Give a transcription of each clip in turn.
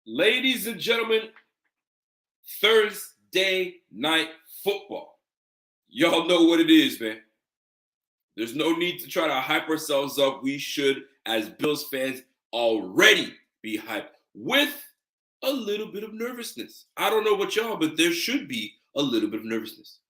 Ladies and gentlemen, Thursday night football. Y'all know what it is, man. There's no need to try to hype ourselves up. We should, as Bills fans, already be hyped with a little bit of nervousness. I don't know about y'all, but there should be a little bit of nervousness.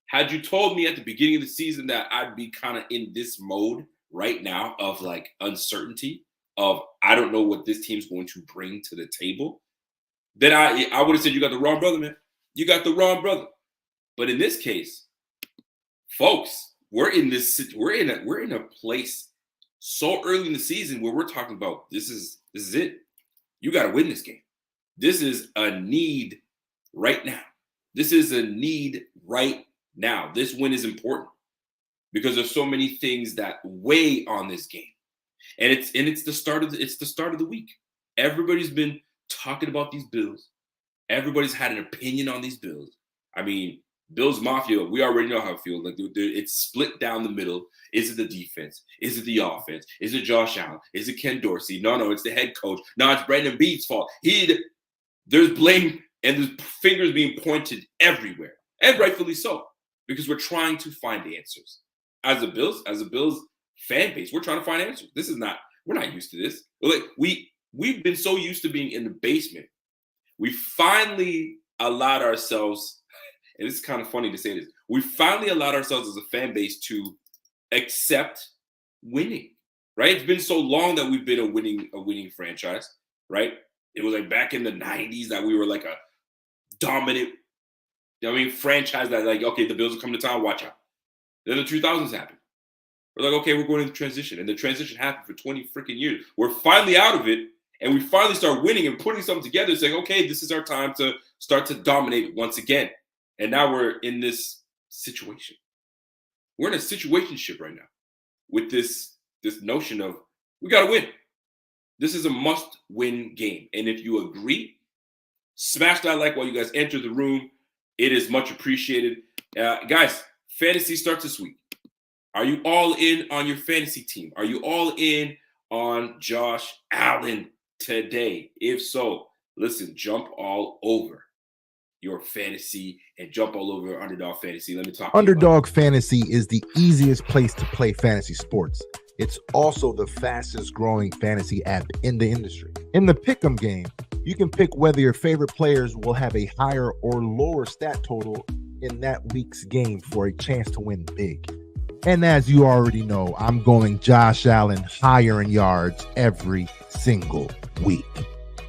Had you told me at the beginning of the season that I'd be kind of in this mode right now of like uncertainty, of I don't know what this team's going to bring to the table, then I would have said you got the wrong brother, man. You got the wrong brother. But in this case, folks, we're in a place so early in the season where we're talking about this is it. You got to win this game. This is a need right now. This is a need right now. This win is important because there's so many things that weigh on this game. And it's the start of the week. Everybody's been talking about these Bills. Everybody's had an opinion on these Bills. I mean, Bills Mafia, we already know how it feels. Like it's split down the middle. Is it the defense? Is it the offense? Is it Josh Allen? Is it Ken Dorsey? No, it's the head coach. No, it's Brandon Beane's fault. There's blame and there's fingers being pointed everywhere, and rightfully so, because we're trying to find answers. As a Bills fan base, we're trying to find answers. We're not used to this. Like we've been so used to being in the basement. We finally allowed ourselves, and it's kind of funny to say this, we finally allowed ourselves as a fan base to accept winning, right? It's been so long that we've been a winning franchise, right? It was like back in the 90s that we were like a dominant, franchise that like, okay, the Bills are coming to town, watch out. Then the 2000s happened. We're like, okay, we're going into transition. And the transition happened for 20 freaking years. We're finally out of it. And we finally start winning and putting something together, saying, okay, this is our time to start to dominate once again. And now we're in this situation. We're in a situationship right now with this notion of we got to win. This is a must-win game. And if you agree, smash that like while you guys enter the room. It is much appreciated. Guys, fantasy starts this week. Are you all in on your fantasy team? Are you all in on Josh Allen today? If so, listen, jump all over your fantasy and jump all over Underdog Fantasy. Let me talk. Underdog Fantasy is the easiest place to play fantasy sports. It's also the fastest growing fantasy app in the industry. In the pick'em game, you can pick whether your favorite players will have a higher or lower stat total in that week's game for a chance to win big. And as you already know, I'm going Josh Allen higher in yards every single week.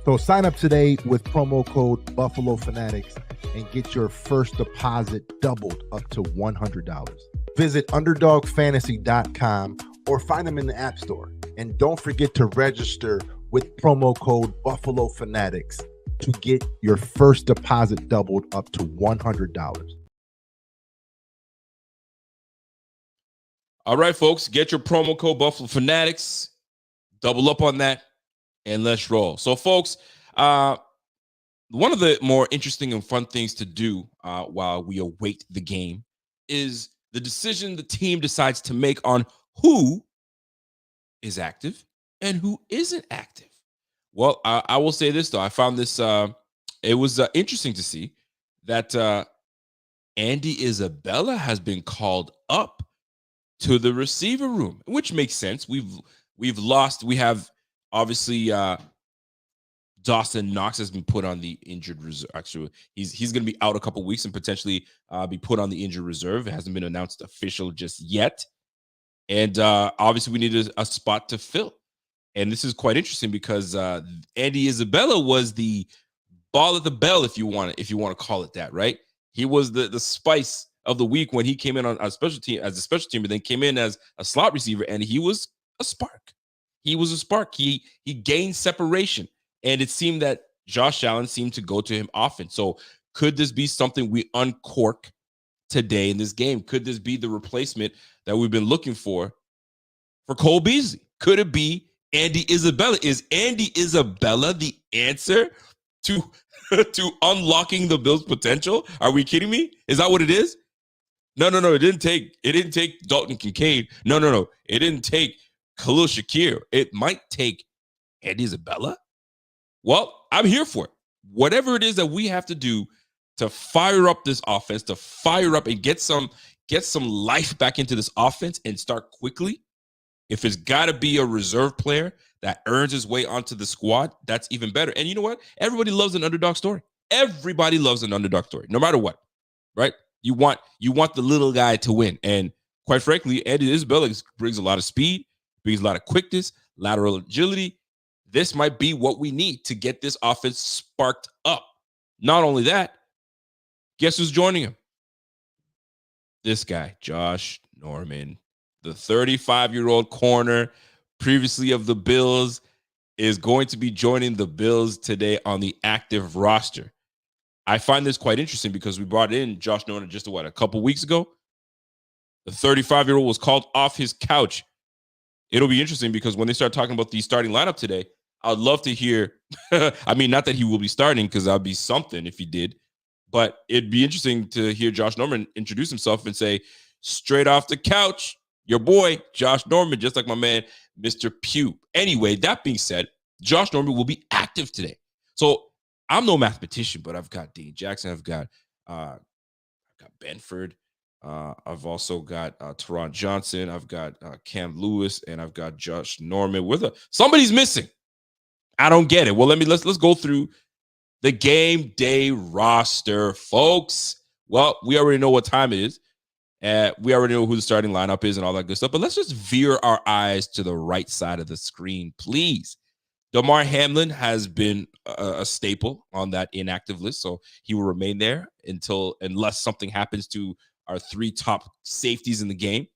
So sign up today with promo code Buffalo Fanatics and get your first deposit doubled up to $100. Visit UnderdogFantasy.com or find them in the App Store. And don't forget to register with promo code Buffalo Fanatics to get your first deposit doubled up to $100. All right, folks, get your promo code Buffalo Fanatics, double up on that, and let's roll. So, folks, one of the more interesting and fun things to do while we await the game is the decision the team decides to make on who is active and who isn't active. Well, I will say this, though. I found this, it was interesting to see that Andy Isabella has been called up to the receiver room, which makes sense. We've lost. We have obviously Dawson Knox has been put on the injured reserve. Actually, he's going to be out a couple weeks and potentially be put on the injured reserve. It hasn't been announced official just yet. And obviously, we need a spot to fill. And this is quite interesting because Andy Isabella was the ball at the bell, if you want to call it that, right? He was the spice of the week when he came in on a special team as a special team, but then came in as a slot receiver, and he was a spark. He was a spark. He gained separation, and it seemed that Josh Allen seemed to go to him often. So could this be something we uncork today in this game? Could this be the replacement that we've been looking for Cole Beasley? Could it be Andy Isabella? Is Andy Isabella the answer to unlocking the Bills' potential? Are we kidding me? Is that what it is? No. It didn't take Dalton Kincaid. No. It didn't take Khalil Shakir. It might take Andy Isabella. Well, I'm here for it. Whatever it is that we have to do to fire up this offense, to fire up and get some life back into this offense and start quickly. If it's got to be a reserve player that earns his way onto the squad, that's even better. And you know what? Everybody loves an underdog story. Everybody loves an underdog story, no matter what, right? You want the little guy to win. And quite frankly, Eddie Isabella brings a lot of speed, brings a lot of quickness, lateral agility. This might be what we need to get this offense sparked up. Not only that, guess who's joining him? This guy, Josh Norman, the 35-year-old corner, previously of the Bills, is going to be joining the Bills today on the active roster. I find this quite interesting because we brought in Josh Norman just a couple weeks ago. The 35-year-old was called off his couch. It'll be interesting because when they start talking about the starting lineup today, I'd love to hear, I mean, not that he will be starting because that'd be something if he did, but it'd be interesting to hear Josh Norman introduce himself and say, straight off the couch, your boy, Josh Norman, just like my man, Mr. Pugh. Anyway, that being said, Josh Norman will be active today. So I'm no mathematician, but I've got Dean Jackson. I've got Benford. I've also got Teron Johnson. I've got Cam Lewis, and I've got Josh Norman. Somebody's missing. I don't get it. Well, let's go through the game day roster, folks. Well, we already know what time it is. We already know who the starting lineup is and all that good stuff. But let's just veer our eyes to the right side of the screen, please. Damar Hamlin has been a staple on that inactive list, so he will remain there unless something happens to our three top safeties in the game.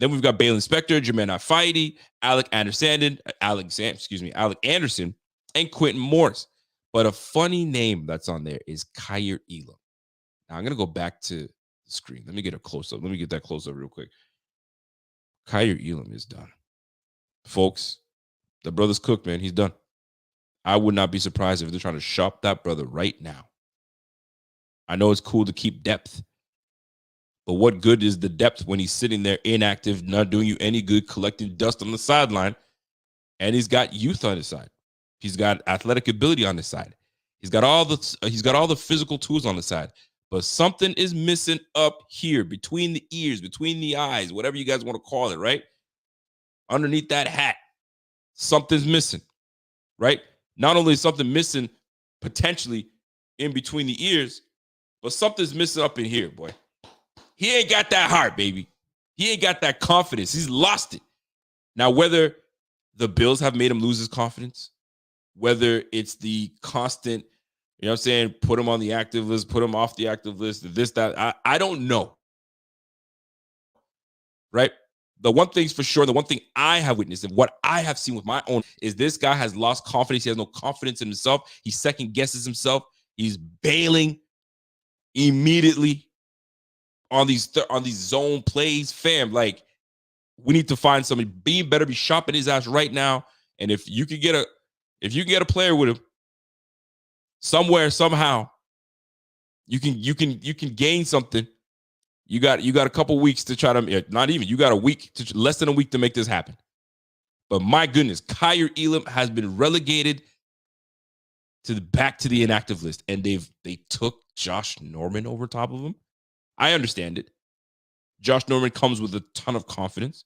Then we've got Balen Spector, Jermaine Ifeidi, Alec Anderson, and Quentin Morris. But a funny name that's on there is Kyer Elam. Now I'm going to go back to the screen. Let me get a close-up. Let me get that close-up real quick. Kyer Elam is done. Folks, the brother's cooked, man. He's done. I would not be surprised if they're trying to shop that brother right now. I know it's cool to keep depth, but what good is the depth when he's sitting there inactive, not doing you any good, collecting dust on the sideline, and he's got youth on his side. He's got athletic ability on his side. He's got all the physical tools on the side, but something is missing up here between the ears, between the eyes, whatever you guys want to call it, right? Underneath that hat, something's missing, right? Not only is something missing potentially in between the ears, but something's missing up in here, boy. He ain't got that heart, baby. He ain't got that confidence. He's lost it. Now, whether the Bills have made him lose his confidence, whether it's the constant, you know what I'm saying, put him on the active list, put him off the active list, this, that, I don't know. Right? The one thing's for sure, the one thing I have witnessed and what I have seen with my own is this guy has lost confidence. He has no confidence in himself. He second guesses himself. He's bailing immediately on these zone plays. Fam, like, we need to find somebody. Bean better be shopping his ass right now. And if you can get a player with him somewhere, somehow, you can gain something. You got a couple weeks to try to, not even, you got less than a week to make this happen. But my goodness, Kyer Elam has been relegated back to the inactive list, and they took Josh Norman over top of him. I understand it. Josh Norman comes with a ton of confidence,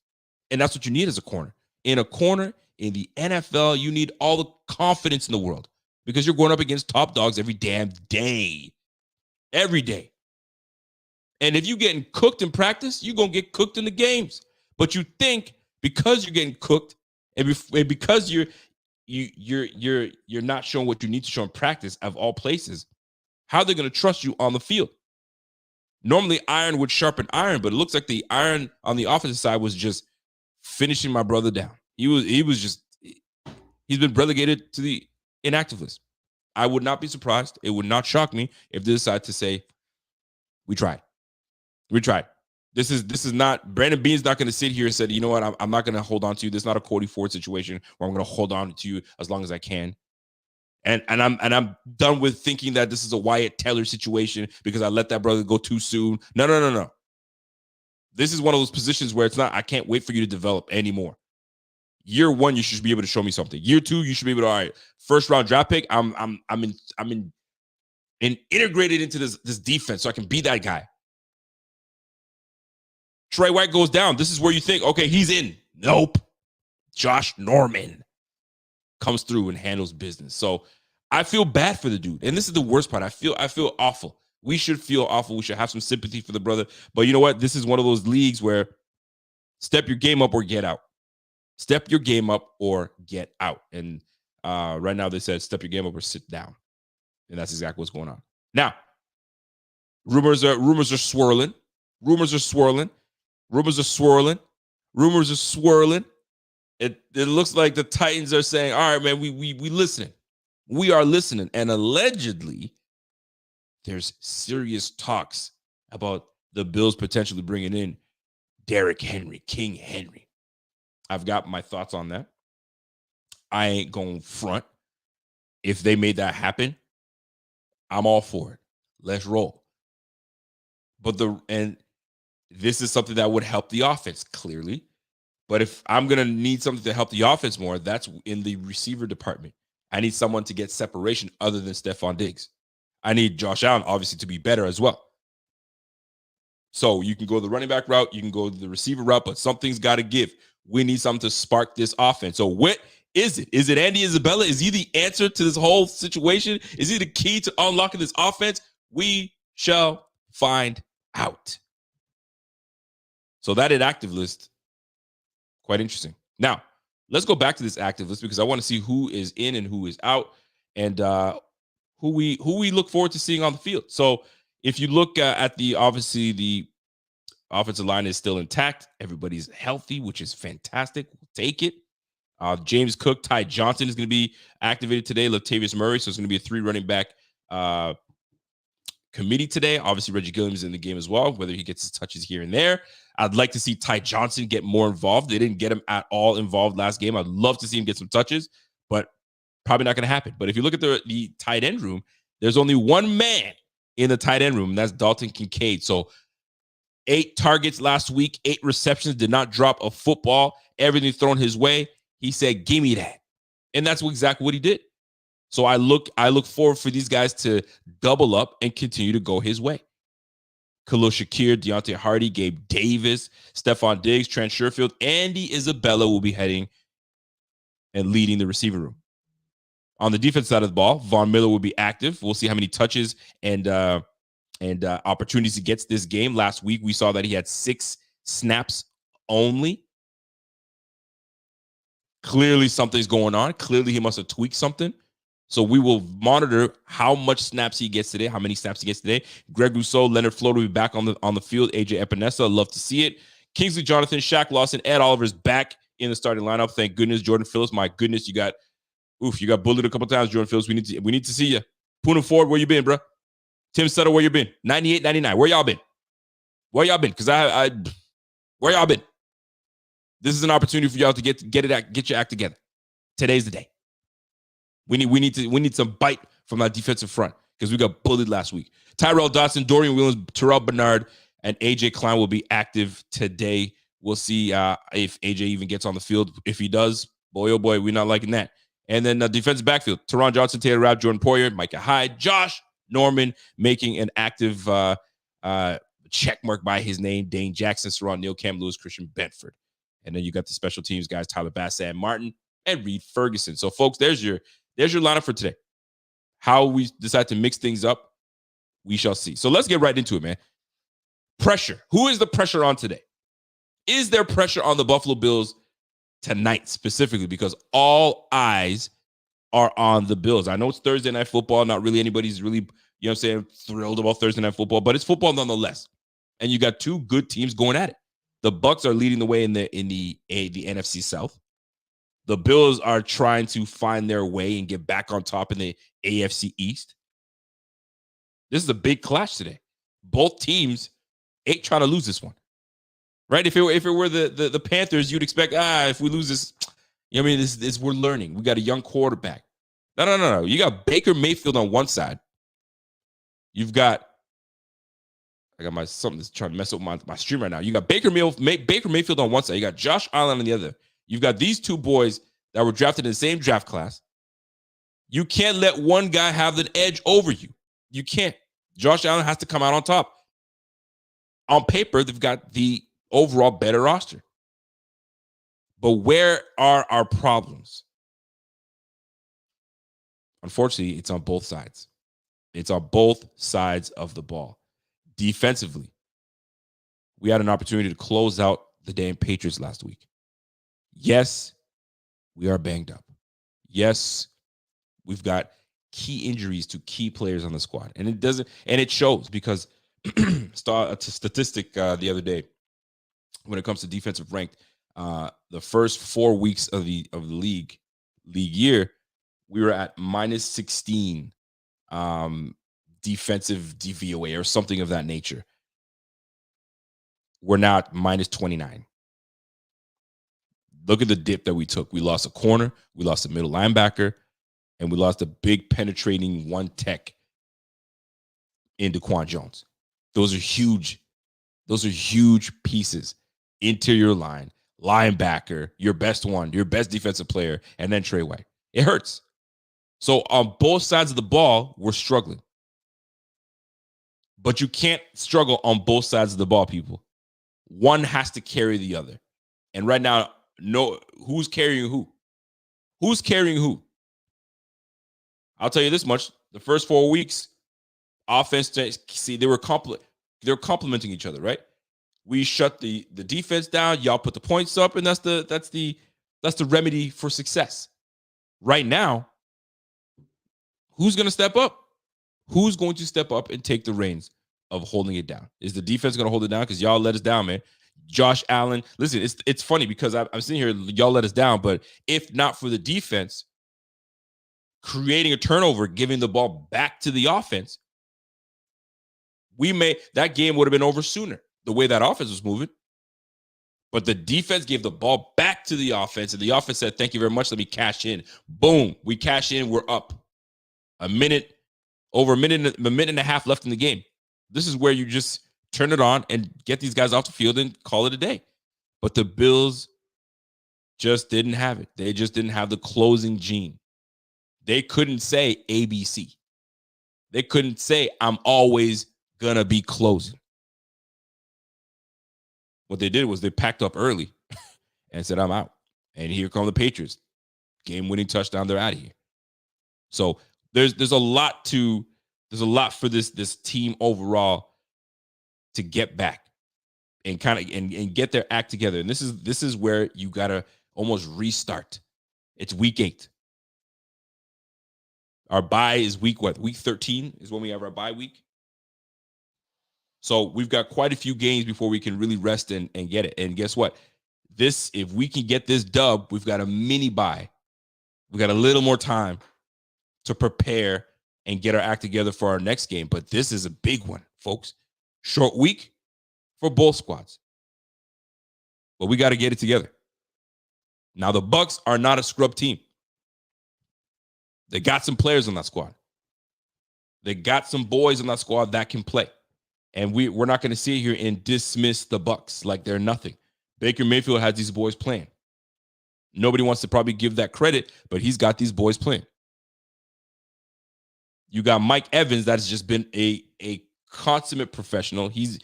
and that's what you need as a corner. In a corner in the NFL, you need all the confidence in the world because you're going up against top dogs every damn day. Every day. And if you're getting cooked in practice, you're going to get cooked in the games. But you think because you're getting cooked and because you're not showing what you need to show in practice of all places, how are they going to trust you on the field? Normally, iron would sharpen iron, but it looks like the iron on the offensive side was just finishing my brother down. He's been relegated to the inactive list. I would not be surprised. It would not shock me if they decide to say, we tried. This is not, Brandon Beane's not going to sit here and say, you know what, I'm not going to hold on to you. This is not a Cody Ford situation where I'm going to hold on to you as long as I can. And I'm done with thinking that this is a Wyatt Teller situation because I let that brother go too soon. No. This is one of those positions where it's not, I can't wait for you to develop anymore. Year one, you should be able to show me something. Year two, you should be able to, all right, first round draft pick. I'm integrated into this defense so I can be that guy. Trey White goes down. This is where you think, okay, he's in. Nope. Josh Norman comes through and handles business. So I feel bad for the dude. And this is the worst part. I feel awful. We should feel awful. We should have some sympathy for the brother. But you know what? This is one of those leagues where step your game up or get out. Step your game up or get out. And right now they said step your game up or sit down. And that's exactly what's going on. Now, rumors are swirling. Rumors are swirling. It looks like the Titans are saying, all right, man, we listening. We are listening. And allegedly, there's serious talks about the Bills potentially bringing in Derrick Henry, King Henry. I've got my thoughts on that. I ain't going front. If they made that happen, I'm all for it. Let's roll. But this is something that would help the offense, clearly. But if I'm going to need something to help the offense more, that's in the receiver department. I need someone to get separation other than Stephon Diggs. I need Josh Allen, obviously, to be better as well. So you can go the running back route, you can go the receiver route, but something's got to give. We need something to spark this offense. So what is it? Is it Andy Isabella? Is he the answer to this whole situation? Is he the key to unlocking this offense? We shall find out. So that inactive list, quite interesting. Now, let's go back to this active list because I want to see who is in and who is out and who we look forward to seeing on the field. So if you look at obviously the offensive line is still intact. Everybody's healthy, which is fantastic. We'll take it. James Cook, Ty Johnson is going to be activated today. Latavius Murray. So it's going to be a 3 running back committee today. Obviously, Reggie Gilliam is in the game as well, whether he gets his touches here and there. I'd like to see Ty Johnson get more involved. They didn't get him at all involved last game. I'd love to see him get some touches, but probably not going to happen. But if you look at the tight end room, there's only one man in the tight end room, and that's Dalton Kincaid. So 8 targets last week, 8 receptions, did not drop a football, everything thrown his way. He said, give me that. And that's exactly what he did. So I look forward for these guys to double up and continue to go his way. Khalil Shakir, Deontay Hardy, Gabe Davis, Stephon Diggs, Trent Sherfield, Andy Isabella will be heading and leading the receiver room. On the defense side of the ball, Von Miller will be active. We'll see how many touches and opportunities he gets this game. Last week, we saw that he had 6 snaps only. Clearly, something's going on. Clearly, he must have tweaked something. So we will monitor how much snaps he gets today, how many snaps he gets today. Greg Rousseau, Leonard Floyd will be back on the field. AJ Epinesa, love to see it. Kingsley Jonathan, Shaq Lawson, Ed Oliver's back in the starting lineup. Thank goodness. Jordan Phillips, my goodness, you got bullied a couple times, Jordan Phillips. We need to see you. Poona Ford, where you been, bro? Tim Sutter, where you been? 98, 99. Where y'all been? Where y'all been? Because where y'all been? This is an opportunity for y'all to get your act together. Today's the day. We need some bite from that defensive front because we got bullied last week. Tyrell Dodson, Dorian Williams, Terrell Bernard, and AJ Klein will be active today. We'll see if AJ even gets on the field. If he does, boy, oh boy, we're not liking that. And then defensive backfield, Teron Johnson, Taylor Rapp, Jordan Poyer, Micah Hyde, Josh Norman making an active check mark by his name, Dane Jackson, Saron Neal, Cam Lewis, Christian Benford. And then you got the special teams guys, Tyler Bass, Sam Martin, and Reed Ferguson. So, folks, there's your lineup for today. How we decide to mix things up, we shall see. So let's get right into it, man. Pressure. Who is the pressure on today? Is there pressure on the Buffalo Bills tonight specifically? Because all eyes are on the Bills. I know it's Thursday Night Football. Not really anybody's really, thrilled about Thursday Night Football, but it's football nonetheless. And you got 2 good teams going at it. The Bucs are leading the way in the NFC South. The Bills are trying to find their way and get back on top in the AFC East. This is a big clash today. Both teams ain't trying to lose this one, right? If it were the Panthers, you'd expect if we lose this, this we're learning. We got a young quarterback. No. You got Baker Mayfield on one side. I got something that's trying to mess up my stream right now. You got Baker Mayfield on one side. You got Josh Allen on the other. You've got these two boys that were drafted in the same draft class. You can't let one guy have the edge over you. You can't. Josh Allen has to come out on top. On paper, they've got the overall better roster. But where are our problems? Unfortunately, it's on both sides. It's on both sides of the ball. Defensively, we had an opportunity to close out the damn Patriots last week. Yes, we are banged up. Yes, we've got key injuries to key players on the squad. And it shows because a statistic the other day when it comes to defensive ranked, the first 4 weeks of the league year, we were at minus 16 defensive DVOA or something of that nature. We're now at minus 29. Look at the dip that we took. We lost a corner, we lost a middle linebacker, and we lost a big penetrating one tech in Daquan Jones. Those are huge pieces. Interior line, linebacker, your best one, your best defensive player, and then Trey White. It hurts. So on both sides of the ball, we're struggling. But you can't struggle on both sides of the ball, people. One has to carry the other. And right now, no, who's carrying who? Who's carrying who? I'll tell you this much. The first 4 weeks, offense, see, they're complementing each other, right? We shut the defense down, y'all put the points up, and that's the remedy for success. Right now, who's going to step up? Who's going to step up and take the reins of holding it down? Is the defense going to hold it down? Because y'all let us down, man. Josh Allen, listen, it's funny because I'm sitting here, y'all let us down, but if not for the defense creating a turnover, giving the ball back to the offense, that game would have been over sooner, the way that offense was moving. But the defense gave the ball back to the offense, and the offense said, thank you very much, let me cash in. Boom, we cash in, we're up. A minute and a half left in the game. This is where you just turn it on and get these guys off the field and call it a day. But the Bills just didn't have it. They just didn't have the closing gene. They couldn't say ABC. They couldn't say, I'm always going to be closing. What they did was they packed up early and said, I'm out. And here come the Patriots. Game-winning touchdown, they're out of here. So there's a lot for this team overall to get back and kind of and get their act together. And this is where you gotta almost restart. It's week 8. Our bye is week 13 is when we have our bye week. So we've got quite a few games before we can really rest and get it. And guess what? If we can get this dub, we've got a mini bye. We got a little more time to prepare and get our act together for our next game. But this is a big one, folks. Short week for both squads. But we got to get it together. Now, the Bucs are not a scrub team. They got some players on that squad. They got some boys on that squad that can play. And we're not going to sit here and dismiss the Bucs like they're nothing. Baker Mayfield has these boys playing. Nobody wants to probably give that credit, but he's got these boys playing. You got Mike Evans that's just been a consummate professional. He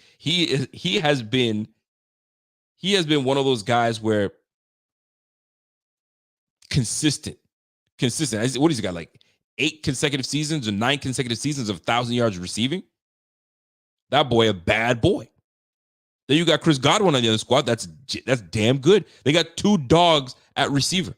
has been one of those guys where consistent. What has he got, like 8 consecutive seasons or 9 consecutive seasons of 1,000 yards receiving? That boy, a bad boy. Then you got Chris Godwin on the other squad. That's damn good. They got 2 dogs at receiver.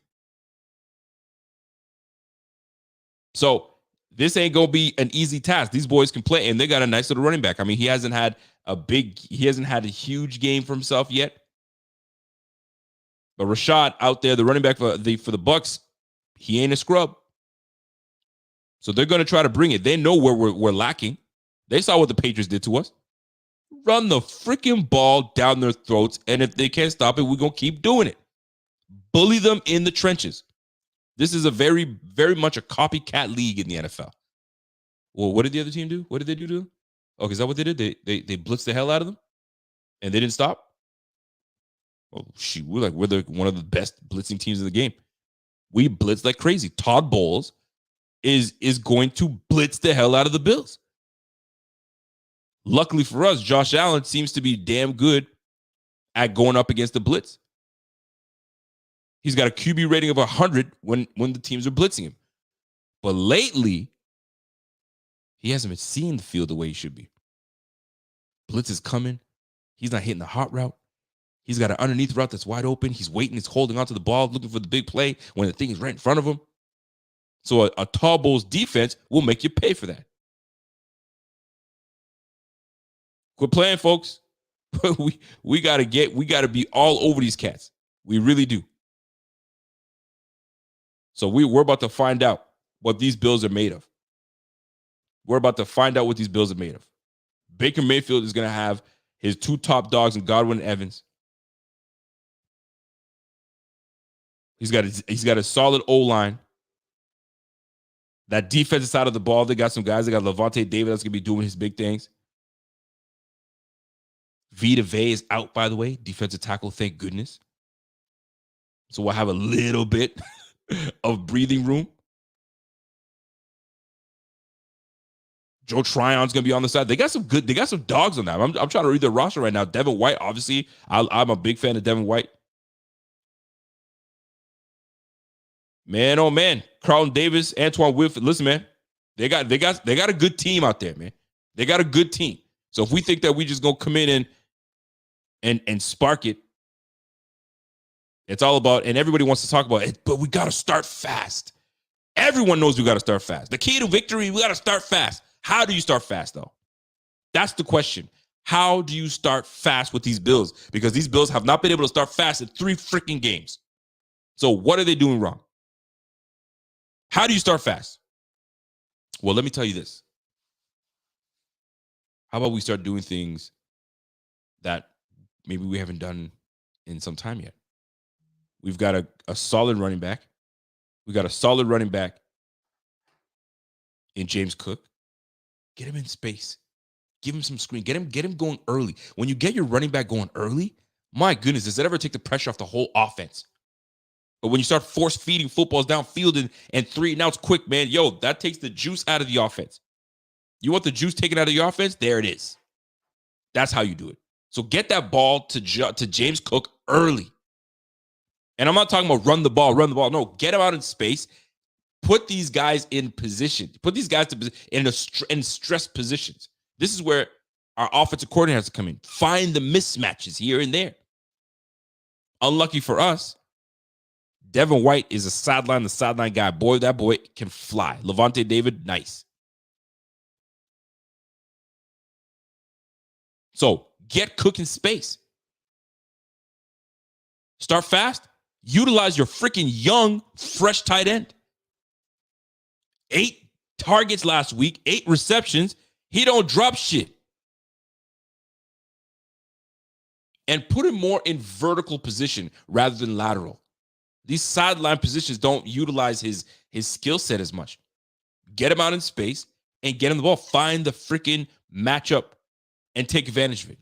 So this ain't gonna be an easy task. These boys can play, and they got a nice little running back. I mean, he hasn't had a huge game for himself yet. But Rashad out there, the running back for the Bucs, he ain't a scrub. So they're gonna try to bring it. They know where we're lacking. They saw what the Patriots did to us. Run the freaking ball down their throats, and if they can't stop it, we're gonna keep doing it. Bully them in the trenches. This is a very, very much a copycat league in the NFL. Well, what did the other team do? What did they do to them? Okay, is that what they did? They blitzed the hell out of them? And they didn't stop? Oh, shoot, we're one of the best blitzing teams in the game. We blitz like crazy. Todd Bowles is going to blitz the hell out of the Bills. Luckily for us, Josh Allen seems to be damn good at going up against the blitz. He's got a QB rating of 100 when the teams are blitzing him. But lately, he hasn't been seeing the field the way he should be. Blitz is coming. He's not hitting the hot route. He's got an underneath route that's wide open. He's waiting. He's holding onto the ball, looking for the big play when the thing is right in front of him. So a Tall Bulls defense will make you pay for that. Quit playing, folks. we gotta be all over these cats. We really do. So we're about to find out what these Bills are made of. We're about to find out what these Bills are made of. Baker Mayfield is going to have his two top dogs in Godwin and Evans. He's got a solid O-line. That defensive side of the ball, they got some guys. They got Levante David that's going to be doing his big things. Vita Vea is out, by the way. Defensive tackle, thank goodness. So we'll have a little bit of breathing room. Joe Tryon's gonna be on the side. They got some dogs on that. I'm trying to read their roster right now. Devin White, obviously, I'm a big fan of Devin White. Man, oh man, Carlton Davis, Antoine Winfield. Listen, man, they got a good team out there, man. They got a good team. So if we think that we just gonna come in and spark it, it's all about, and everybody wants to talk about it, but we gotta start fast. Everyone knows we gotta start fast. The key to victory, we gotta start fast. How do you start fast, though? That's the question. How do you start fast with these Bills? Because these Bills have not been able to start fast in 3 freaking games. So what are they doing wrong? How do you start fast? Well, let me tell you this. How about we start doing things that maybe we haven't done in some time yet? We've got a solid running back. We got a solid running back in James Cook. Get him in space. Give him some screen. Get him going early. When you get your running back going early, my goodness, does that ever take the pressure off the whole offense? But when you start force feeding footballs downfield and 3 and outs quick, man, that takes the juice out of the offense. You want the juice taken out of the offense? There it is. That's how you do it. So get that ball to James Cook early. And I'm not talking about run the ball. No, get him out in space. Put these guys in position. Put these guys in stress positions. This is where our offensive coordinator has to come in. Find the mismatches here and there. Unlucky for us, Devin White is the sideline guy. Boy, that boy can fly. Levante David, nice. So get Cook in space. Start fast. Utilize your freaking young, fresh tight end. 8 targets last week, 8 receptions. He don't drop shit. And put him more in vertical position rather than lateral. These sideline positions don't utilize his skill set as much. Get him out in space and get him the ball. Find the freaking matchup and take advantage of it.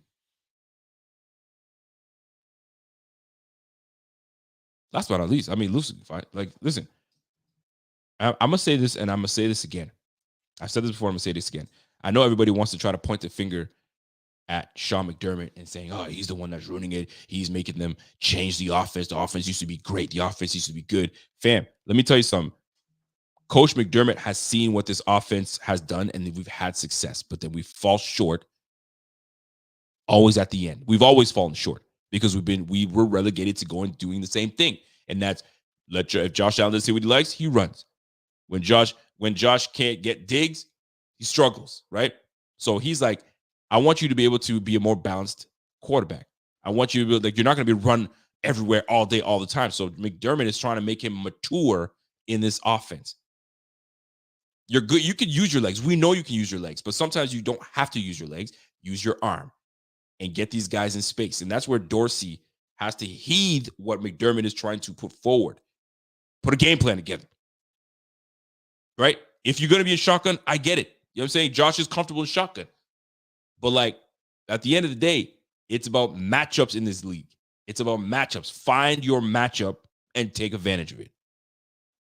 Last but not least, listen, I'm going to say this, and I'm going to say this again. I've said this before, I'm going to say this again. I know everybody wants to try to point the finger at Sean McDermott and saying, oh, he's the one that's ruining it. He's making them change the offense. The offense used to be great. The offense used to be good. Fam, let me tell you something. Coach McDermott has seen what this offense has done, and we've had success, but then we fall short always at the end. We've always fallen short because we were relegated to going doing the same thing. And that's, if Josh Allen doesn't see what he likes, he runs. When Josh can't get digs, he struggles, right? So he's like, I want you to be able to be a more balanced quarterback. I want you to be you're not going to be run everywhere all day, all the time. So McDermott is trying to make him mature in this offense. You're good. You can use your legs. We know you can use your legs, but sometimes you don't have to use your legs. Use your arm and get these guys in space. And that's where Dorsey has to heed what McDermott is trying to put forward. Put a game plan together. Right? If you're going to be in shotgun, I get it. You know what I'm saying? Josh is comfortable in shotgun. But at the end of the day, it's about matchups in this league. It's about matchups. Find your matchup and take advantage of it.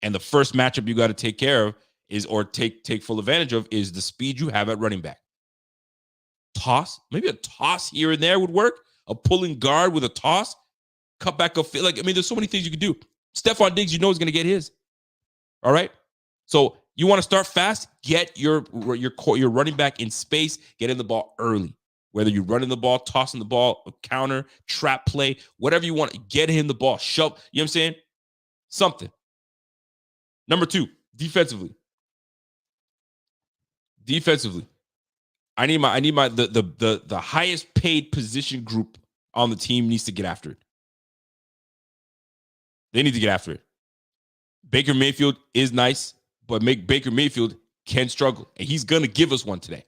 And the first matchup you got to take care of is, or take full advantage of, is the speed you have at running back. Toss, maybe a toss here and there would work. A pulling guard with a toss, cut back a fit. Like, I mean, there's so many things you can do. Stephon Diggs, you know, is going to get his. All right. So you want to start fast? Get your running back in space. Get in the ball early. Whether you're running the ball, tossing the ball, a counter, trap play, whatever you want, get him the ball. Shove. You know what I'm saying? Something. Number 2, defensively. Defensively, I need the highest paid position group on the team needs to get after it. They need to get after it. Baker Mayfield is nice, but Baker Mayfield can struggle, and he's gonna give us one today.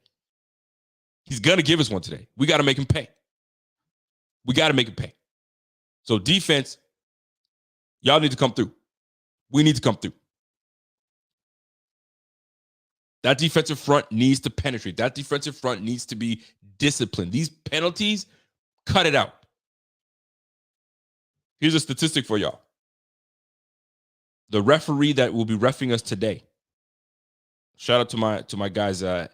He's gonna give us one today. We got to make him pay. We got to make him pay. So defense, y'all need to come through. We need to come through. That defensive front needs to penetrate. That defensive front needs to be disciplined. These penalties, cut it out. Here's a statistic for y'all. The referee that will be reffing us today. Shout out to my guys NFL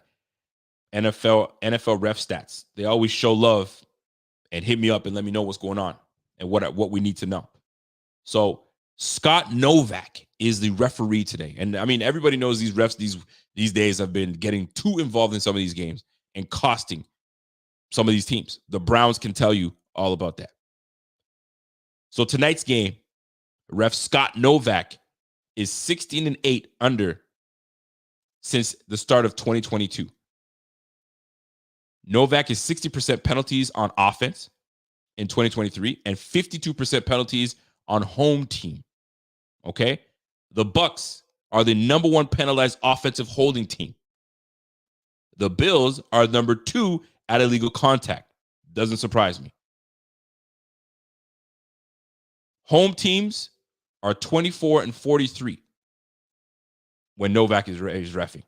ref stats. They always show love and hit me up and let me know what's going on and what we need to know. So Scott Novak is the referee today. And I mean, everybody knows these refs these days have been getting too involved in some of these games and costing some of these teams. The Browns can tell you all about that. So tonight's game, ref Scott Novak is 16-8 under since the start of 2022. Novak is 60% penalties on offense in 2023 and 52% penalties on home team. Okay? The Bucs are the number 1 penalized offensive holding team. The Bills are number 2 at illegal contact. Doesn't surprise me. Home teams are 24-43 when Novak is reffing.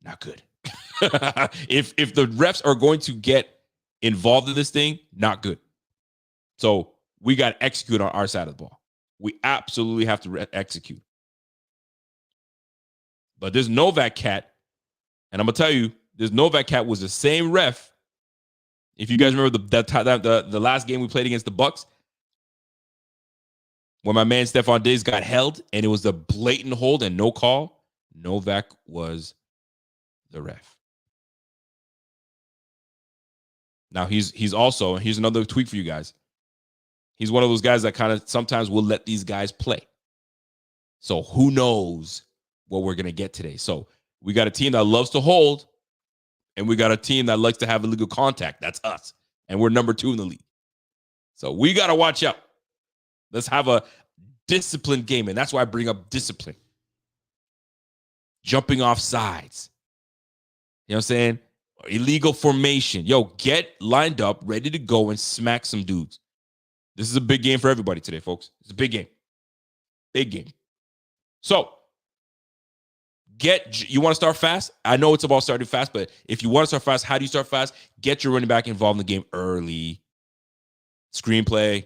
Not good. If the refs are going to get involved in this thing, not good. So we got to execute on our side of the ball. We absolutely have to execute. But this Novak cat, and I'm going to tell you, this Novak cat was the same ref. If you guys remember the last game we played against the Bucs, when my man Stephon Diggs got held and it was the blatant hold and no call, Novak was the ref. Now he's also, here's another tweak for you guys. He's one of those guys that kind of sometimes will let these guys play. So who knows what we're going to get today. So we got a team that loves to hold, and we got a team that likes to have illegal contact. That's us. And we're number 2 in the league. So we got to watch out. Let's have a disciplined game. And that's why I bring up discipline. Jumping off sides. You know what I'm saying? Illegal formation. Yo, get lined up, ready to go and smack some dudes. This is a big game for everybody today, folks. It's a big game. Big game. So, you want to start fast? I know it's about starting fast, but if you want to start fast, how do you start fast? Get your running back involved in the game early. Screenplay.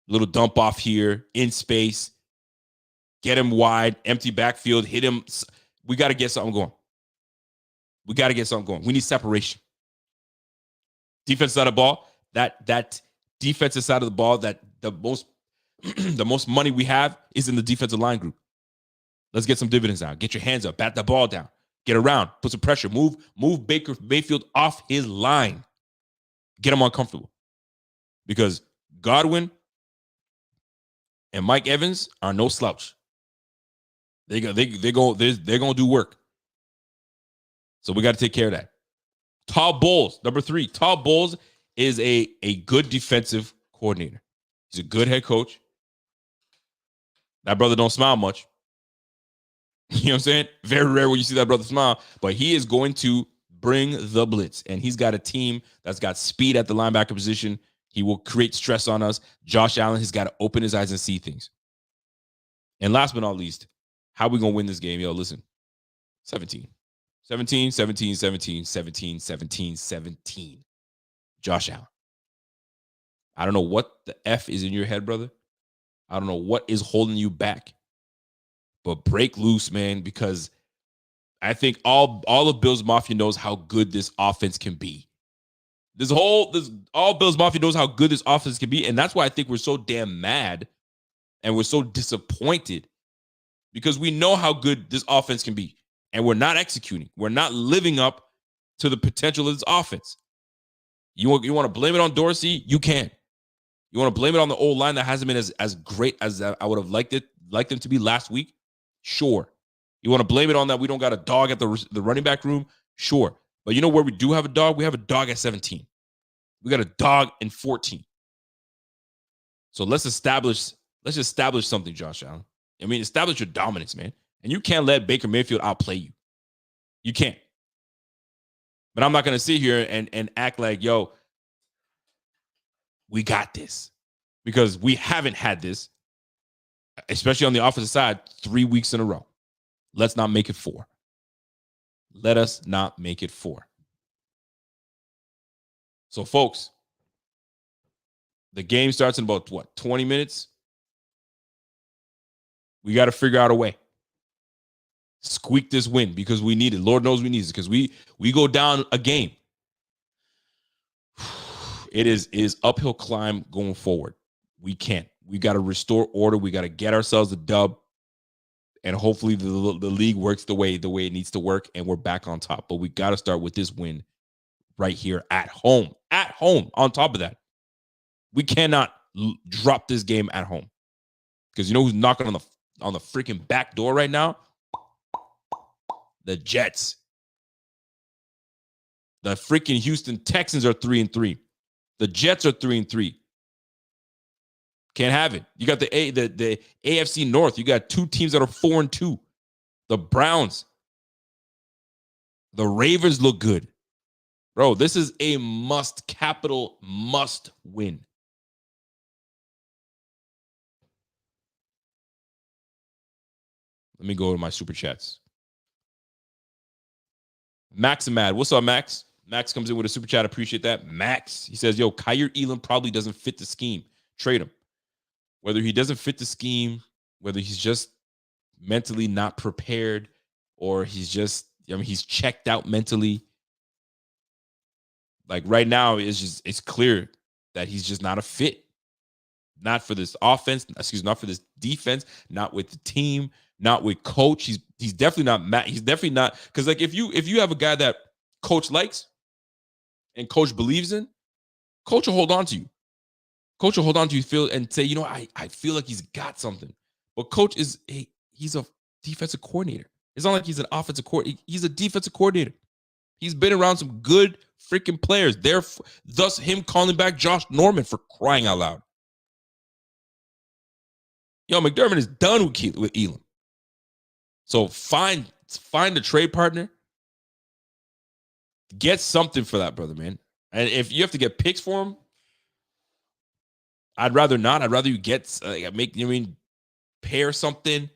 Little dump off here, in space. Get him wide, empty backfield, hit him. We got to get something going. We got to get something going. We need separation. Defense side of the ball, that defensive side of the ball, that the most money we have is in the defensive line group. Let's get some dividends out. Get your hands up, bat the ball down, get around, put some pressure, move Baker Mayfield off his line. Get him uncomfortable. Because Godwin and Mike Evans are no slouch. They're gonna do work. So we got to take care of that. Todd Bowles, number 3. Todd Bowles is a good defensive coordinator. He's a good head coach. That brother don't smile much. You know what I'm saying? Very rare when you see that brother smile. But he is going to bring the blitz. And he's got a team that's got speed at the linebacker position. He will create stress on us. Josh Allen has got to open his eyes and see things. And last but not least, how are we going to win this game? Yo, listen. 17. 17, 17, 17, 17, 17, 17. Josh Allen. I don't know what the F is in your head, brother. I don't know what is holding you back. But break loose, man, because I think all of Bills Mafia knows how good this offense can be. All Bills Mafia knows how good this offense can be, and that's why I think we're so damn mad and we're so disappointed, because we know how good this offense can be, and we're not executing. We're not living up to the potential of this offense. You want to blame it on Dorsey? You can. You want to blame it on the old line that hasn't been as great as I would have liked them to be last week? Sure. You want to blame it on that we don't got a dog at the running back room? Sure. But you know where we do have a dog? We have a dog at 17. We got a dog in 14. So let's establish something, Josh Allen. I mean, establish your dominance, man. And you can't let Baker Mayfield outplay you. You can't. But I'm not going to sit here and act like, yo, we got this. Because we haven't had this, especially on the offensive side, 3 weeks in a row. Let's not make it 4. Let us not make it 4. So, folks, the game starts in about, 20 minutes? We got to figure out a way. Squeak this win because we need it. Lord knows we need it because we go down a game. It is uphill climb going forward. We can't. We got to restore order. We got to get ourselves a dub. And hopefully the league works the way it needs to work and we're back on top. But we got to start with this win right here at home. At home. On top of that, we cannot drop this game at home. Because you know who's knocking on the freaking back door right now? The Jets. The freaking Houston Texans are 3-3. The Jets are 3-3. Can't have it. You got the AFC North. You got 2 teams that are 4-2. The Browns. The Ravens look good. Bro, this is a must win. Let me go to my super chats. Max and Mad. What's up, Max? Max comes in with a super chat. Appreciate that. Max, he says, yo, Kyer Elam probably doesn't fit the scheme. Trade him. Whether he doesn't fit the scheme, whether he's just mentally not prepared, or he's checked out mentally. Like right now, it's clear that he's just not a fit. Not for this offense, not for this defense, not with the team, not with coach. He's definitely not he's definitely not, because like if you have a guy that coach likes and coach believes in, coach will hold on to you. Coach will hold on to you and say, you know, I feel like he's got something. But coach he's a defensive coordinator. It's not like he's an offensive coordinator. He's a defensive coordinator. He's been around some good freaking players. Thus him calling back Josh Norman, for crying out loud. Yo, McDermott is done with Elam. So find a trade partner. Get something for that, brother, man. And if you have to get picks for him, I'd rather not. I'd rather you get pair something.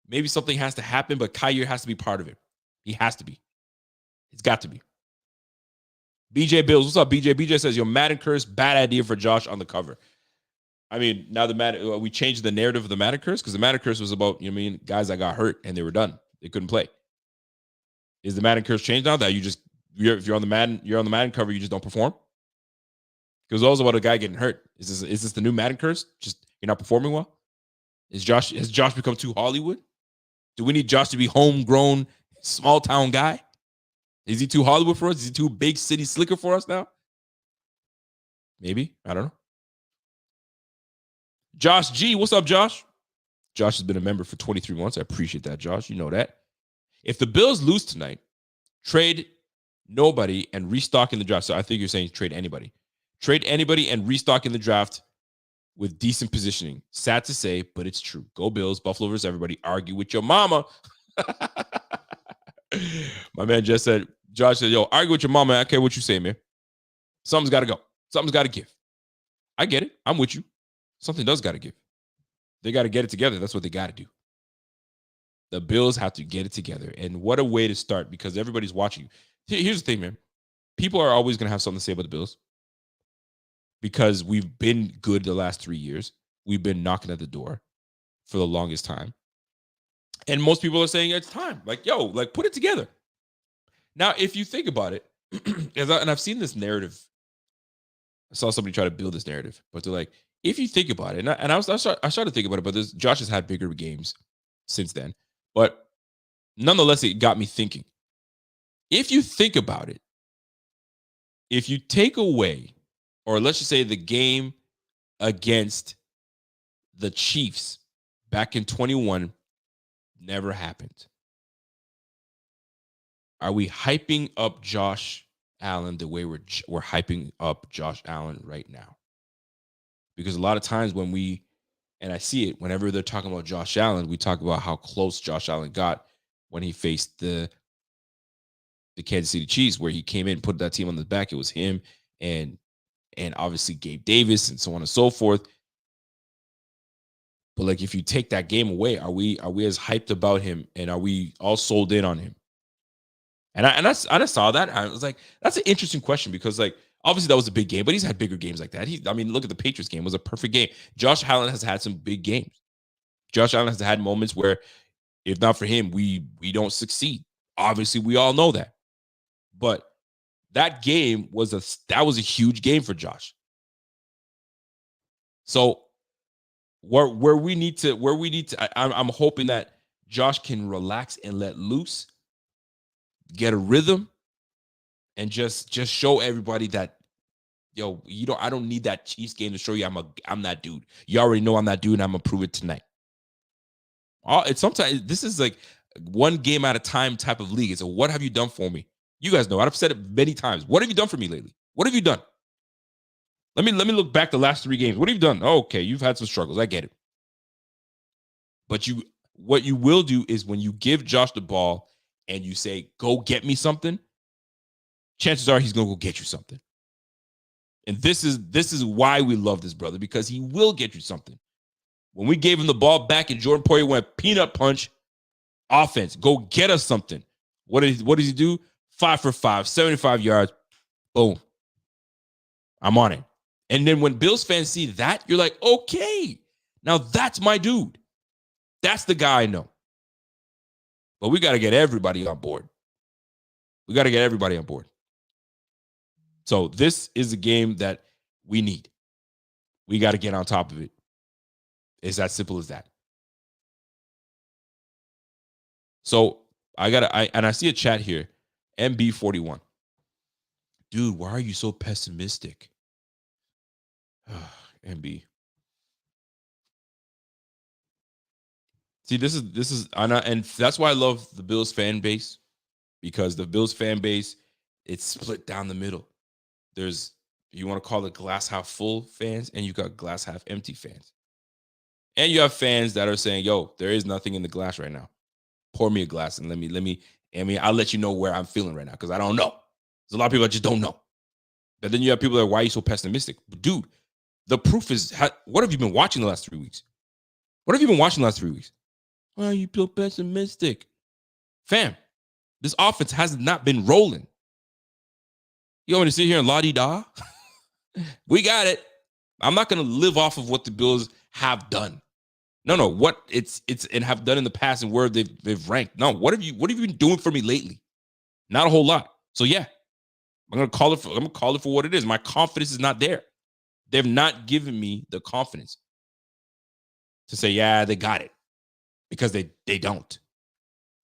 Maybe something has to happen, but Kyer has to be part of it. He has to be. It's got to be. BJ Bills, what's up, BJ? BJ says, your Madden curse, bad idea for Josh on the cover. I mean, now we changed the narrative of the Madden curse, because the Madden curse was about, guys that got hurt and they were done. They couldn't play. Is the Madden curse changed now that if you're on the Madden cover, you just don't perform? Because it was about a guy getting hurt. Is this the new Madden curse? Just you're not performing well? Has Josh become too Hollywood? Do we need Josh to be homegrown, small town guy? Is he too Hollywood for us? Is he too big city slicker for us now? Maybe. I don't know. Josh G, what's up, Josh? Josh has been a member for 23 months. I appreciate that, Josh. You know that. If the Bills lose tonight, trade nobody and restock in the draft. So I think you're saying trade anybody. Trade anybody and restock in the draft with decent positioning. Sad to say, but it's true. Go Bills, Buffalo versus everybody. Argue with your mama. My man just said, Josh said, yo, argue with your mama. I don't care what you say, man. Something's got to go. Something's got to give. I get it. I'm with you. Something does got to give. They got to get it together. That's what they got to do. The Bills have to get it together. And what a way to start, because everybody's watching you. Here's the thing, man. People are always going to have something to say about the Bills. because we've been good the last 3 years. We've been knocking at the door for the longest time. And most people are saying it's time. Like, yo, like put it together. Now, if you think about it, and I've seen this narrative. I saw somebody try to build this narrative, but they're like, if you think about it, I started to think about it, but Josh has had bigger games since then. But nonetheless, it got me thinking. If you think about it, if you take away, or let's just say the game against the Chiefs back in 21 never happened, are we hyping up Josh Allen the way we're hyping up Josh Allen right now? Because a lot of times when and I see it whenever they're talking about Josh Allen, we talk about how close Josh Allen got when he faced the Kansas City Chiefs, where he came in, put that team on the back. It was him and obviously Gabe Davis and so on and so forth. But like, if you take that game away, are we as hyped about him, and are we all sold in on him? And I saw that. I was like, that's an interesting question, because like obviously that was a big game, but he's had bigger games like that. Look at the Patriots game. It was a perfect game. Josh Allen has had some big games. Josh Allen has had moments where, if not for him, we don't succeed. Obviously, we all know that. But that game was a huge game for Josh. So where we need to, I'm hoping that Josh can relax and let loose, get a rhythm, and just show everybody that, yo, I don't need that Chiefs game to show you I'm that dude. You already know I'm that dude, and I'm gonna prove it tonight. It's sometimes this is like one game at a time type of league. It's a what have you done for me? You guys know I've said it many times. What have you done for me lately? What have you done? Let me look back the last 3 games. What have you done? Oh, okay, you've had some struggles. I get it. But what you will do is, when you give Josh the ball and you say, go get me something, chances are he's gonna go get you something. And this is why we love this brother, because he will get you something. When we gave him the ball back and Jordan Poyer went peanut punch offense, go get us something. What does he do? 5 for 5, 75 yards. Boom. I'm on it. And then when Bills fans see that, you're like, okay, now that's my dude. That's the guy I know. But we got to get everybody on board. So this is a game that we need. We got to get on top of it. It's as simple as that. So I see a chat here. MB41. Dude, why are you so pessimistic? MB. See, this is and that's why I love the Bills fan base, because the Bills fan base, it's split down the middle. There's, you want to call it glass half full fans, and you got glass half empty fans. And you have fans that are saying, yo, there is nothing in the glass right now. Pour me a glass and I'll let you know where I'm feeling right now, because I don't know. There's a lot of people that just don't know. But then you have people that are, why are you so pessimistic? Dude, the proof is, what have you been watching the last 3 weeks? What have you been watching the last 3 weeks? Why are you so pessimistic? Fam, this offense has not been rolling. You want me to sit here and la-di-da? We got it. I'm not going to live off of what the Bills have done. No, what it's and have done in the past and where they've ranked. No, what have you been doing for me lately? Not a whole lot. So yeah, I'm gonna call it for what it is. My confidence is not there. They've not given me the confidence to say, yeah, they got it, because they don't.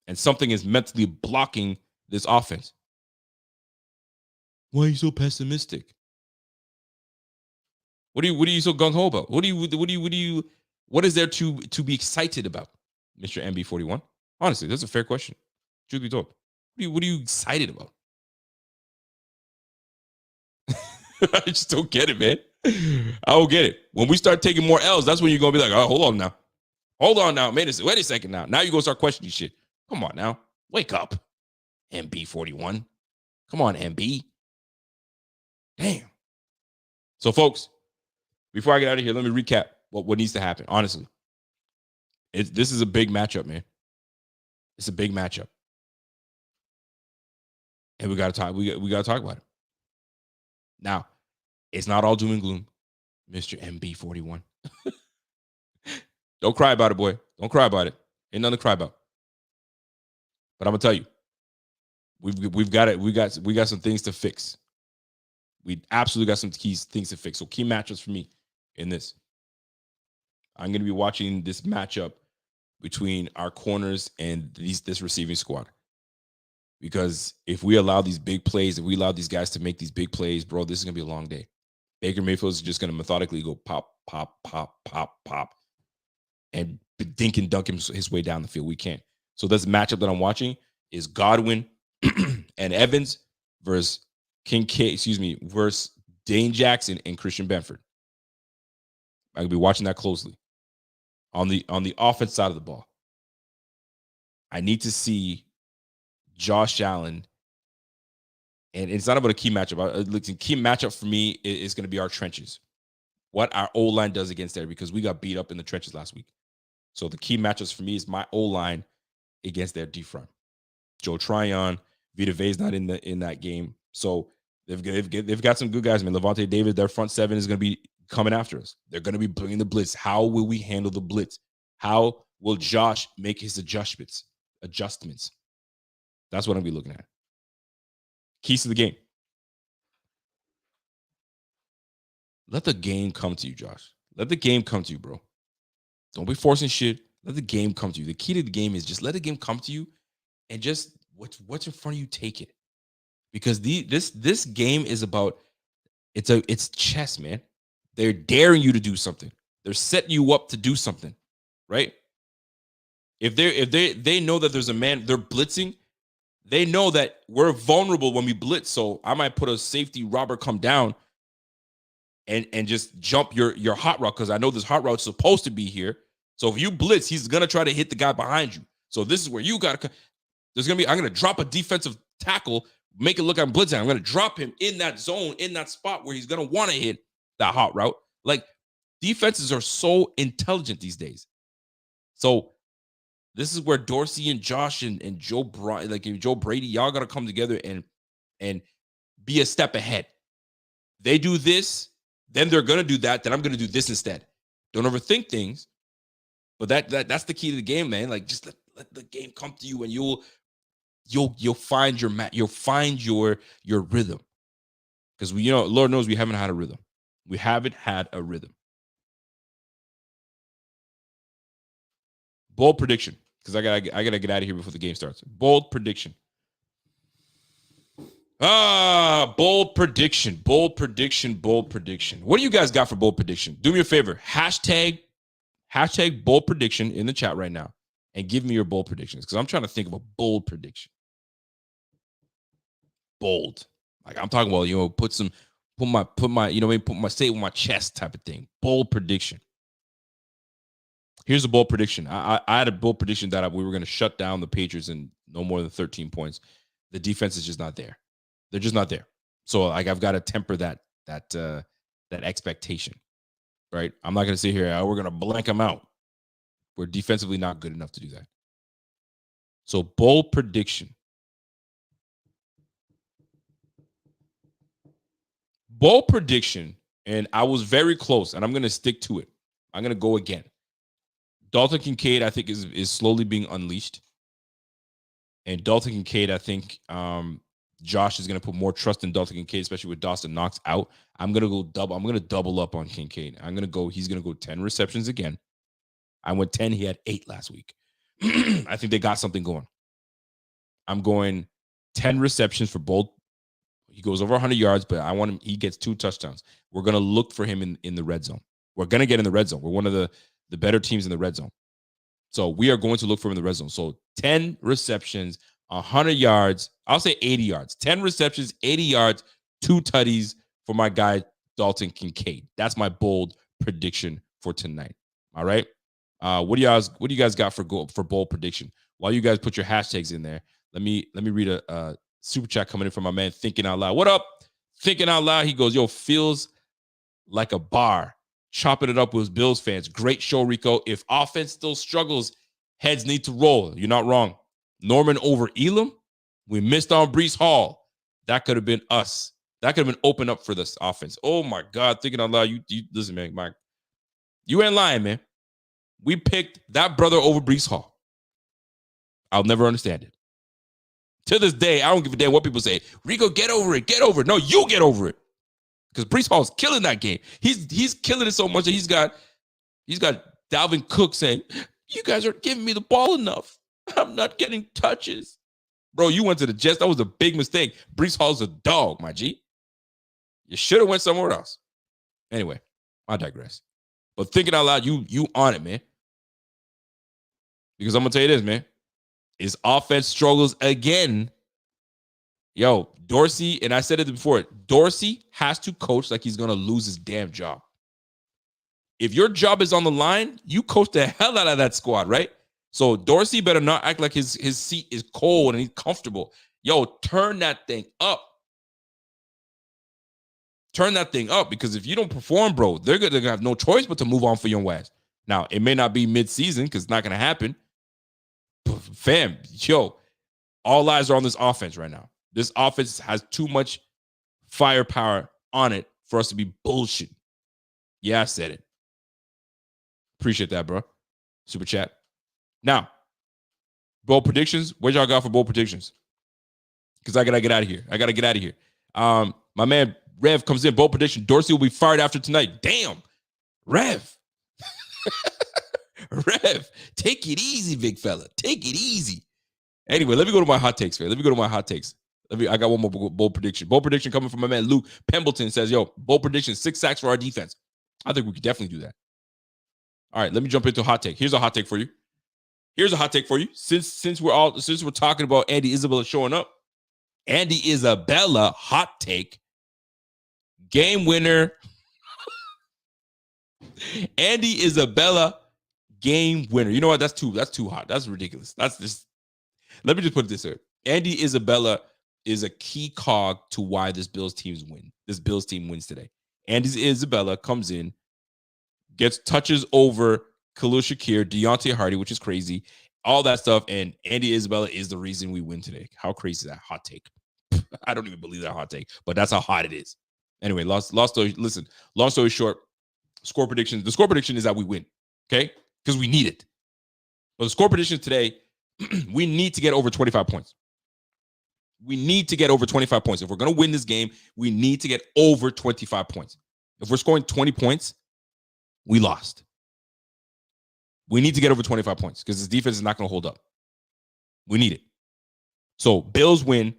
And something is mentally blocking this offense. Why are you so pessimistic? What are you so gung ho about? What is there to be excited about, Mr. MB41? Honestly, that's a fair question. Truth be told, what are you excited about? I just don't get it, man. I don't get it. When we start taking more L's, that's when you're gonna be like, oh, hold on now. Wait a second now. Now you're gonna start questioning shit. Come on now. Wake up, MB41. Come on, MB. Damn. So, folks, before I get out of here, let me recap what needs to happen. Honestly, this is a big matchup, man. It's a big matchup, and we got to talk. We got to talk about it. Now, It's not all doom and gloom, Mr. MB41. Don't cry about it, boy. Don't cry about it. Ain't nothing to cry about. But I'm gonna tell you, we've got it. We got some things to fix. We absolutely got some things to fix. So key matchups for me in this. I'm gonna be watching this matchup between our corners and this receiving squad. Because if we allow these big plays, if we allow these guys to make these big plays, bro, this is gonna be a long day. Baker Mayfield is just gonna methodically go pop, pop, pop, pop, pop, and dink and dunk his way down the field. We can't. So this matchup that I'm watching is Godwin and Evans versus versus Dane Jackson and Christian Benford. I'm gonna be watching that closely. On the offense side of the ball, I need to see Josh Allen, and it's not about a key matchup. A key matchup for me is going to be our trenches. What our O-line does against there, because we got beat up in the trenches last week. So the key matchups for me is my O-line against their D front. Joe Tryon, Vita Vea's not in that game, so they've got some good guys. I mean, Levante David, their front seven is going to be coming after us. They're going to be bringing the blitz. How will we handle the blitz? How will Josh make his adjustments? That's what I'm going to be looking at. Keys to the game. Let the game come to you, Josh. Let the game come to you, bro. Don't be forcing shit. Let the game come to you. The key to the game is just let the game come to you, and just what's in front of you, take it. Because this game is about it's chess, man. They're daring you to do something. They're setting you up to do something, right? If they know that there's a man, they're blitzing. They know that we're vulnerable when we blitz. So I might put a safety robber come down and just jump your hot route, because I know this hot route's supposed to be here. So if you blitz, he's gonna try to hit the guy behind you. So this is where you gotta. I'm gonna drop a defensive tackle, make it look like I'm blitzing. I'm gonna drop him in that zone, in that spot where he's gonna want to hit that hot route. Like, defenses are so intelligent these days. So this is where Dorsey and Josh and Joe Brady, y'all gotta come together and be a step ahead. They do this, then they're gonna do that, then I'm gonna do this instead. Don't overthink things, but that's the key to the game, man. Like, just let the game come to you, and you'll find your rhythm. Because Lord knows we haven't had a rhythm. We haven't had a rhythm. Bold prediction, because I gotta get out of here before the game starts. Bold prediction. Bold prediction. What do you guys got for bold prediction? Do me a favor. Hashtag bold prediction in the chat right now, and give me your bold predictions, because I'm trying to think of a bold prediction. Bold, like I'm talking about, put my say it with my chest type of thing. Bold prediction. Here's a bold prediction. I had a bold prediction that we were going to shut down the Patriots in no more than 13 points. The defense is just not there. They're just not there. So I've got to temper that expectation, right? I'm not going to sit here, we're going to blank them out. We're defensively not good enough to do that. So bold prediction. Bold prediction, and I was very close, and I'm going to stick to it. I'm going to go again. Dalton Kincaid, I think, is slowly being unleashed. And Dalton Kincaid, I think Josh is going to put more trust in Dalton Kincaid, especially with Dawson Knox out. I'm going to double up on Kincaid. He's going to go 10 receptions again. I went 10. He had 8 last week. I think they got something going. I'm going 10 receptions for both. He goes over 100 yards, but I want him. He gets 2 touchdowns. We're going to look for him in the red zone. We're going to get in the red zone. We're one of the better teams in the red zone. So we are going to look for him in the red zone. So 10 receptions, 100 yards. I'll say 80 yards. 10 receptions, 80 yards, 2 tutties for my guy, Dalton Kincaid. That's my bold prediction for tonight. All right. What do you guys got for bold prediction? While you guys put your hashtags in there, let me read a super chat coming in from my man Thinking Out Loud. What up? Thinking Out Loud. He goes, yo, feels like a bar. Chopping it up with Bills fans. Great show, Rico. If offense still struggles, heads need to roll. You're not wrong. Norman over Elam. We missed on Breece Hall. That could have been us. That could have been open up for this offense. Oh my God, thinking out loud. You listen, man, Mike. You ain't lying, man. We picked that brother over Breece Hall. I'll never understand it. To this day, I don't give a damn what people say. Rico, get over it. Get over it. No, you get over it. Because Breece Hall's killing that game. He's killing it so much that he's got Dalvin Cook saying, you guys aren't giving me the ball enough. I'm not getting touches. Bro, you went to the Jets. That was a big mistake. Breece Hall's a dog, my G. You should have went somewhere else. Anyway, I digress. But thinking out loud, you on it, man. Because I'm going to tell you this, man. His offense struggles again. Yo, Dorsey, and I said it before, Dorsey has to coach like he's going to lose his damn job. If your job is on the line, you coach the hell out of that squad, right? So Dorsey better not act like his seat is cold and he's comfortable. Yo, turn that thing up. Turn that thing up, because if you don't perform, bro, they're going to have no choice but to move on for your ass. Now, it may not be mid-season because it's not going to happen. Fam, yo, all eyes are on this offense right now. This offense has too much firepower on it for us to be bullshit. Yeah, I said it. Appreciate that, bro. Super chat. Now, bold predictions. What y'all got for bold predictions? Because I gotta get out of here. My man Rev comes in. Bold prediction. Dorsey will be fired after tonight. Damn, Rev. Rev, take it easy, big fella. Take it easy. Anyway, let me go to my hot takes, man. I got one more bold prediction. Bold prediction coming from my man Luke Pembleton says, yo, bold prediction, 6 sacks for our defense. I think we could definitely do that. All right, let me jump into a hot take. Here's a hot take for you. Since we're talking about Andy Isabella showing up, Andy Isabella, hot take, game winner. Andy Isabella, game winner. You know what? That's too hot. That's ridiculous. Let me just put it this way. Andy Isabella is a key cog to why this Bills team wins today. Andy Isabella comes in, gets touches over Khalil Shakir, Deontay Hardy, which is crazy, all that stuff, and Andy Isabella is the reason we win today. How crazy is that hot take? I don't even believe that hot take, but that's how hot it is. Anyway, long story short, score prediction. The score prediction is that we win, okay? Because we need it. But the score prediction today, we need to get over 25 points. We need to get over 25 points. If we're going to win this game, we need to get over 25 points. If we're scoring 20 points, we lost. We need to get over 25 points because this defense is not going to hold up. We need it. So Bills win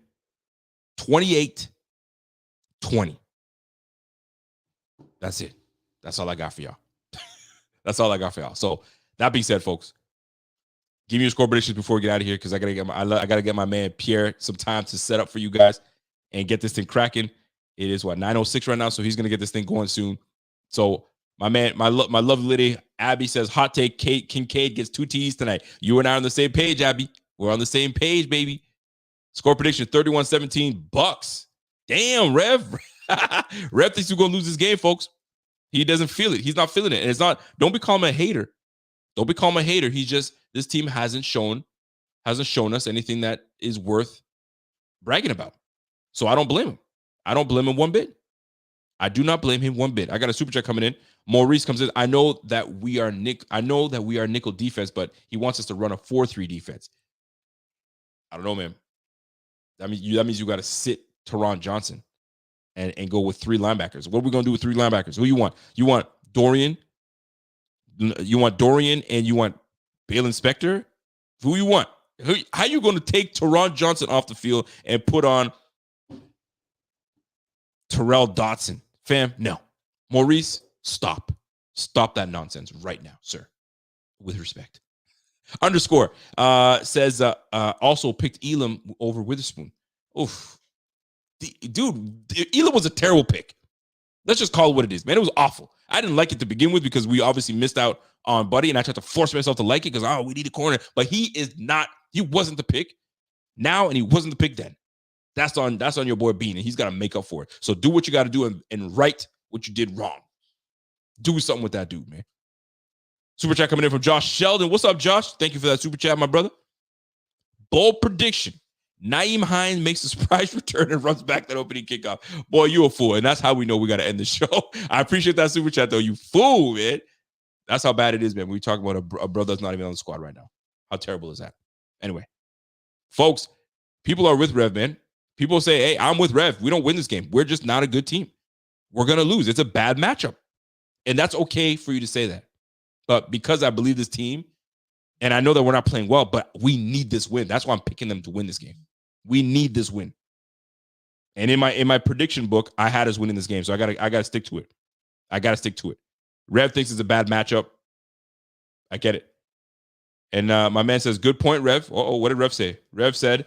28-20. That's it. That's all I got for y'all. So that being said, folks, give me your score predictions before we get out of here, because I gotta get my man Pierre some time to set up for you guys and get this thing cracking. It is 9:06 right now, so he's gonna get this thing going soon. So my lovely lady Abby says, hot take, Kincaid gets 2 TDs tonight. You and I are on the same page, Abby. We're on the same page, baby. Score prediction 31-17 Bucks. Damn, Rev. Rev thinks we're gonna lose this game, folks. He doesn't feel it. He's not feeling it. And it's not, don't become a hater. Don't become a hater. He's just, this team hasn't shown us anything that is worth bragging about. So I don't blame him. I don't blame him one bit. I do not blame him one bit. I got a super chat coming in. Maurice comes in. I know that we are nickel defense, but he wants us to run a 4-3 defense. I don't know, man. That means you got to sit Teron Johnson and go with 3 linebackers. What are we going to do with 3 linebackers? Who you want? You want Dorian? You want Dorian and you want Balen Spector? Who you want? How you going to take Teron Johnson off the field and put on Terrell Dotson? Fam, no. Maurice, stop. Stop that nonsense right now, sir. With respect. Underscore says also picked Elam over Witherspoon. Oof. Dude, Elam was a terrible pick. Let's just call it what it is, man. It was awful. I didn't like it to begin with because we obviously missed out on Buddy, and I tried to force myself to like it because, we need a corner. But he wasn't the pick now, and he wasn't the pick then. That's on your boy Bean, and he's got to make up for it. So do what you got to do and right what you did wrong. Do something with that dude, man. Super chat coming in from Josh Sheldon. What's up, Josh? Thank you for that super chat, my brother. Bold prediction. Naeem Hines makes a surprise return and runs back that opening kickoff. Boy, you a fool. And that's how we know we got to end the show. I appreciate that super chat, though. You fool, man. That's how bad it is, man. We talk about a brother that's not even on the squad right now. How terrible is that? Anyway, folks, people are with Rev, man. People say, hey, I'm with Rev. We don't win this game. We're just not a good team. We're going to lose. It's a bad matchup. And that's okay for you to say that. But because I believe this team, and I know that we're not playing well, but we need this win. That's why I'm picking them to win this game. We need this win. And in my prediction book, I had us winning this game. So I gotta stick to it. I gotta stick to it. Rev thinks it's a bad matchup. I get it. And my man says, good point, Rev. What did Rev say? Rev said,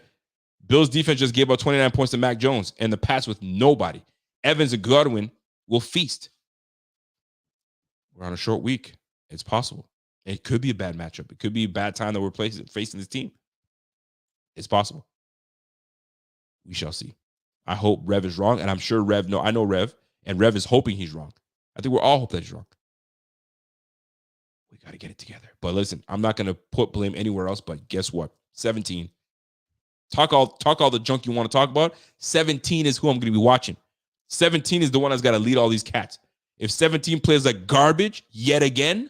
Bills defense just gave up 29 points to Mac Jones and the pass with nobody. Evans and Godwin will feast. We're on a short week. It's possible. It could be a bad matchup. It could be a bad time that we're facing this team. It's possible. We shall see. I hope Rev is wrong, and I'm sure Rev, I know Rev, and Rev is hoping he's wrong. I think we're all hoping that he's wrong. We got to get it together. But listen, I'm not going to put blame anywhere else, but guess what? 17. Talk all the junk you want to talk about. 17 is who I'm going to be watching. 17 is the one that's got to lead all these cats. If 17 plays like garbage yet again,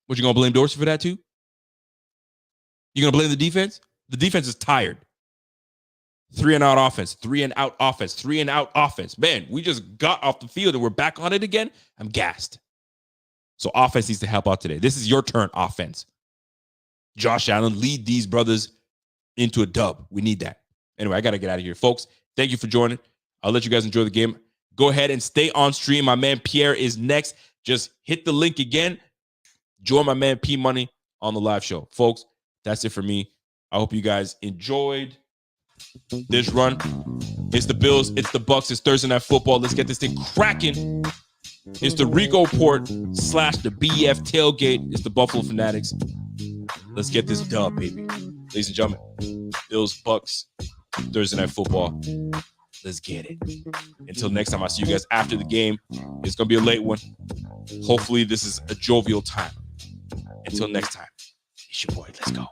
what, you going to blame Dorsey for that too? You going to blame the defense? The defense is tired. 3-and-out offense, 3-and-out offense, 3-and-out offense. Man, we just got off the field and we're back on it again. I'm gassed. So offense needs to help out today. This is your turn, offense. Josh Allen, lead these brothers into a dub. We need that. Anyway, I got to get out of here. Folks, thank you for joining. I'll let you guys enjoy the game. Go ahead and stay on stream. My man Pierre is next. Just hit the link again. Join my man P Money on the live show. Folks, that's it for me. I hope you guys enjoyed this run. It's the Bills. It's the Bucs. It's Thursday Night Football. Let's get this thing cracking. It's the Rico Port / the BF tailgate. It's the Buffalo Fanatics. Let's get this dub, baby. Ladies and gentlemen, Bills, Bucs, Thursday Night Football. Let's get it. Until next time, I'll see you guys after the game. It's going to be a late one. Hopefully, this is a jovial time. Until next time, it's your boy. Let's go.